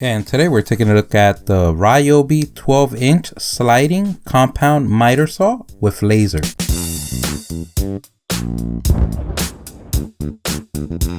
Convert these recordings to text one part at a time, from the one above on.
And today we're taking a look at the Ryobi 12-inch sliding compound miter saw with laser.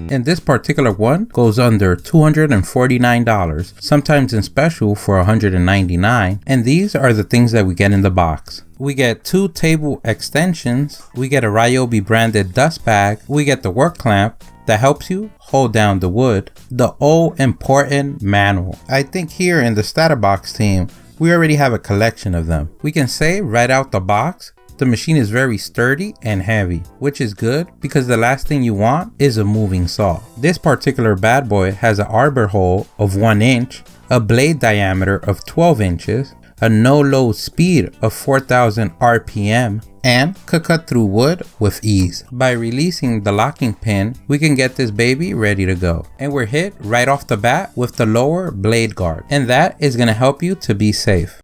And this particular one goes under $249, sometimes in special for $199, and these are the things that we get in the box. We get 2 table extensions, we get a Ryobi branded dust bag, we get the work clamp that helps you hold down the wood, the all-important manual. I think here in the StatUpBox team, we already have a collection of them. We can say right out the box, the machine is very sturdy and heavy, which is good because the last thing you want is a moving saw. This particular bad boy has an arbor hole of 1 inch, a blade diameter of 12 inches, a no-load speed of 4,000 RPM, and could cut through wood with ease. By releasing the locking pin, we can get this baby ready to go. And we're hit right off the bat with the lower blade guard, and that is going to help you to be safe.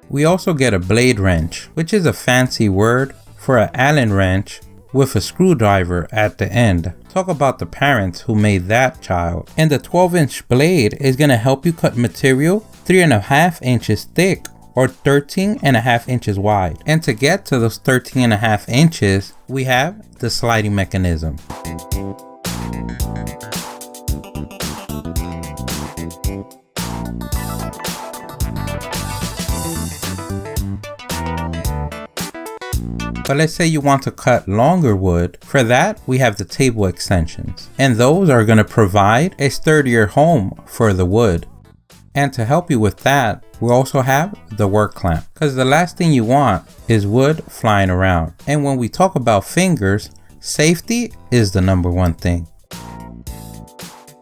We also get a blade wrench, which is a fancy word for an Allen wrench with a screwdriver at the end. Talk about the parents who made that child. And the 12-inch blade is going to help you cut material 3.5 inches thick or 13.5 inches wide. And to get to those 13.5 inches, we have the sliding mechanism. But let's say you want to cut longer wood. For that, we have the table extensions, and those are going to provide a sturdier home for the wood. And to help you with that, we also have the work clamp, because the last thing you want is wood flying around. And when we talk about fingers, safety is the #1 thing.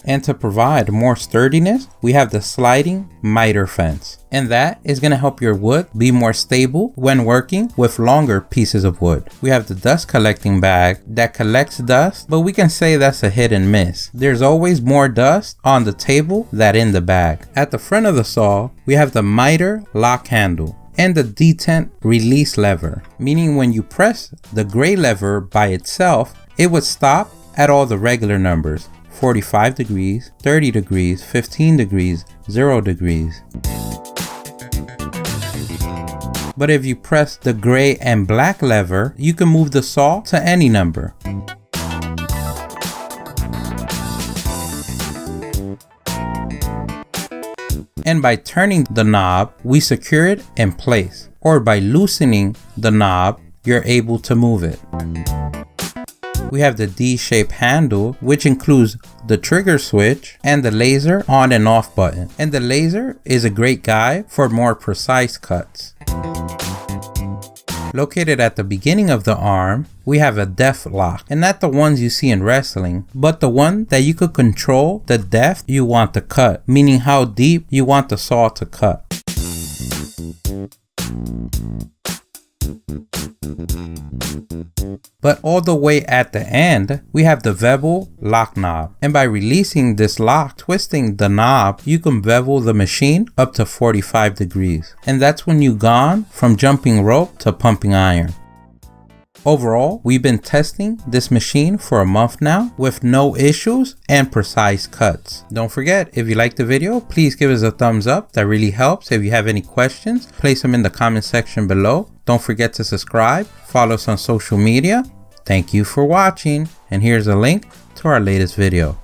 And to provide more sturdiness, we have the sliding miter fence. And that is going to help your wood be more stable when working with longer pieces of wood. We have the dust collecting bag that collects dust, but we can say that's a hit and miss. There's always more dust on the table than in the bag. At the front of the saw, we have the miter lock handle and the detent release lever, meaning when you press the gray lever by itself, it would stop at all the regular numbers. 45 degrees, 30 degrees, 15 degrees, 0 degrees. But if you press the gray and black lever, you can move the saw to any number. And by turning the knob, we secure it in place. Or by loosening the knob, you're able to move it. We have the D-shaped handle, which includes the trigger switch and the laser on and off button. And the laser is a great guide for more precise cuts. Located at the beginning of the arm, we have a depth lock, and not the ones you see in wrestling, but the one that you could control the depth you want to cut, meaning how deep you want the saw to cut. But all the way at the end, we have the Bevel Lock knob. And by releasing this lock, twisting the knob, you can bevel the machine up to 45 degrees. And that's when you've gone from jumping rope to pumping iron. Overall, we've been testing this machine for a month now with no issues and precise cuts. Don't forget, if you liked the video, please give us a thumbs up. That really helps. If you have any questions, place them in the comment section below. Don't forget to subscribe, follow us on social media. Thank you for watching, and here's a link to our latest video.